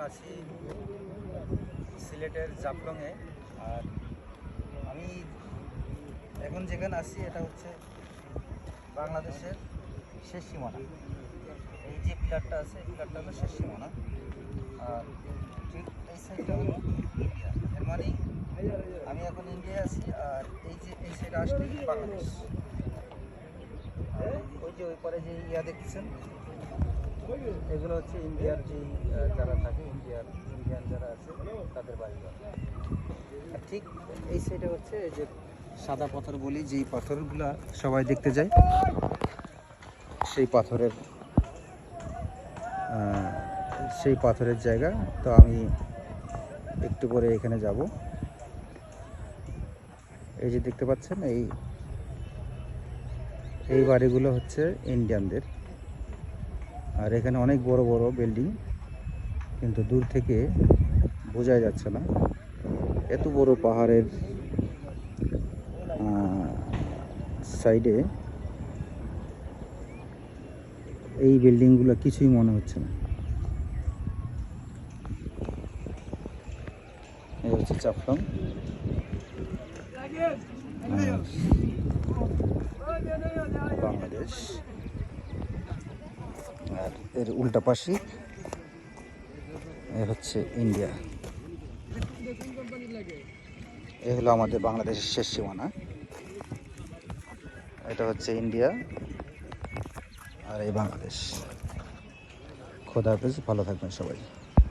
আছি সিলেটের জাফলংয়ে। আর আমি এখন যেখানে আছি এটা হচ্ছে বাংলাদেশের শেষ সীমানা। এই যে পিলারটা আছে এই পিলারটা হলো শেষ সীমানা। আর ঠিক এই সাইডটা হলো ইন্ডিয়া। এর মানে আমি এখন ইন্ডিয়ায় আছি। আর এই যে এই সাইডে আসলে বাংলাদেশ। ওই যে ওই পরে যে ইয়া দেখছেন এগুলো হচ্ছে ইন্ডিয়ার যেই যারা থাকে ইন্ডিয়ান যারা আছে তাদের বাড়িঘর। আর ঠিক এই সাইডে হচ্ছে এই যে সাদা পাথর বলি, যেই পাথরগুলো সবাই দেখতে যায়, সেই পাথরের জায়গা। তো আমি একটু পরে এখানে যাব। এই যে দেখতে পাচ্ছেন এই বাড়িগুলো হচ্ছে ইন্ডিয়ানদের। আর এখানে অনেক বড় বড় বিল্ডিং, কিন্তু দূর থেকে বোঝা যাচ্ছে না। এত বড় পাহাড়ের সাইডে এই বিল্ডিংগুলো কিছুই মনে হচ্ছে না। এই হচ্ছে জাফলং, বাংলাদেশ। আর এর উল্টা পাশে এ হচ্ছে ইন্ডিয়া। এ হলো আমাদের বাংলাদেশের শেষ সীমানা। এটা হচ্ছে ইন্ডিয়া আর এই বাংলাদেশ। খোদা হাফেজ, ভালো থাকবেন সবাই।